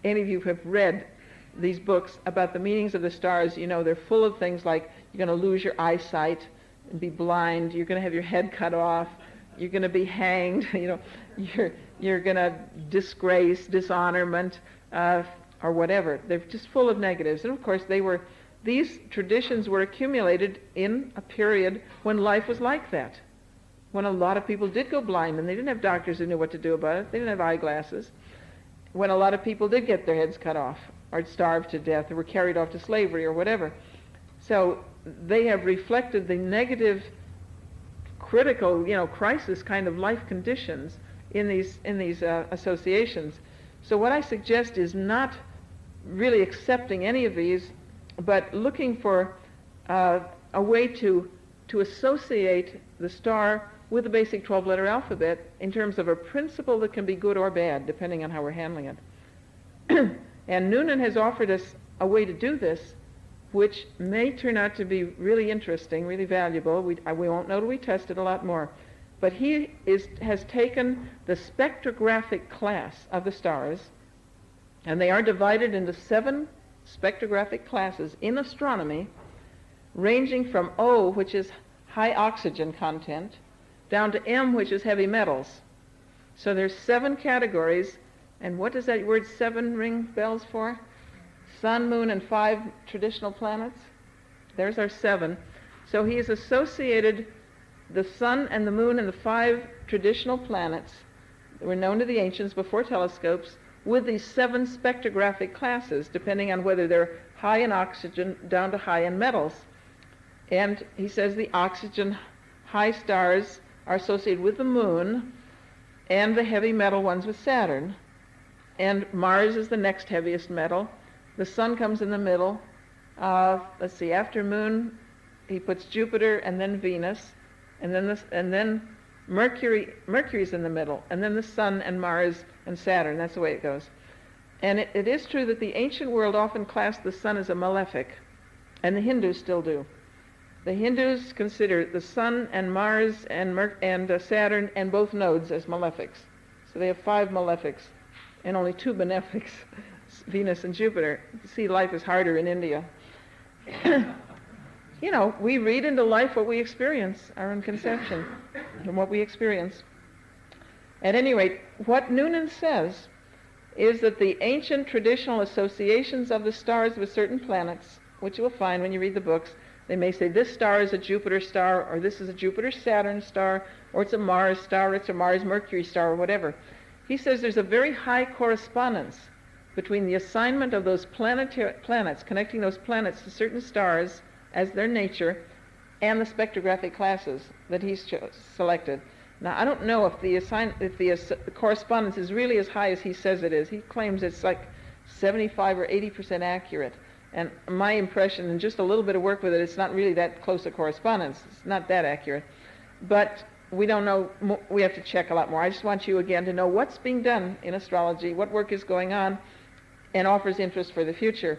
any of you have read these books about the meanings of the stars, you know they're full of things like you're going to lose your eyesight and be blind, you're going to have your head cut off, you're going to be hanged, you're going to disgrace, dishonorment, or whatever. They're just full of negatives. And of course these traditions were accumulated in a period when life was like that, when a lot of people did go blind and they didn't have doctors who knew what to do about it. They didn't have eyeglasses. When a lot of people did get their heads cut off or starved to death or were carried off to slavery or whatever. So they have reflected the negative, critical, crisis kind of life conditions in these associations. So what I suggest is not really accepting any of these, but looking for a way to associate the star with the basic 12-letter alphabet in terms of a principle that can be good or bad, depending on how we're handling it. And Noonan has offered us a way to do this, which may turn out to be really interesting, really valuable. We won't know till we test it a lot more. But he has taken the spectrographic class of the stars, and they are divided into 7 spectrographic classes in astronomy, ranging from O, which is high oxygen content, down to M, which is heavy metals. So there's 7 categories, and what does that word 7 ring bells for? Sun, moon, and 5 traditional planets. There's our 7. So he has associated the sun and the moon and the 5 traditional planets that were known to the ancients before telescopes with these 7 spectrographic classes, depending on whether they're high in oxygen down to high in metals. And he says the oxygen high stars are associated with the moon, and the heavy metal ones with Saturn. And Mars is the next heaviest metal. The sun comes in the middle. Let's see, after moon, he puts Jupiter and then Venus, and then Mercury's in the middle, and then the sun and Mars and Saturn. That's the way it goes. And it is true that the ancient world often classed the sun as a malefic, and the Hindus still do. The Hindus consider the sun and Mars and Saturn and both nodes as malefics. So they have 5 malefics and only 2 benefics, Venus and Jupiter. You see, life is harder in India. We read into life what we experience, our own conception, and what we experience. At any rate, what Noonan says is that the ancient traditional associations of the stars with certain planets, which you will find when you read the books, they may say this star is a Jupiter star, or this is a Jupiter-Saturn star, or it's a Mars star, or it's a Mars-Mercury star, or whatever. He says there's a very high correspondence between the assignment of those planets, connecting those planets to certain stars as their nature, and the spectrographic classes that he's selected. Now, I don't know if the correspondence is really as high as he says it is. He claims it's like 75 or 80% accurate. And my impression, and just a little bit of work with it, it's not really that close a correspondence. It's not that accurate. But we don't know. We have to check a lot more. I just want you, again, to know what's being done in astrology, what work is going on, and offers interest for the future.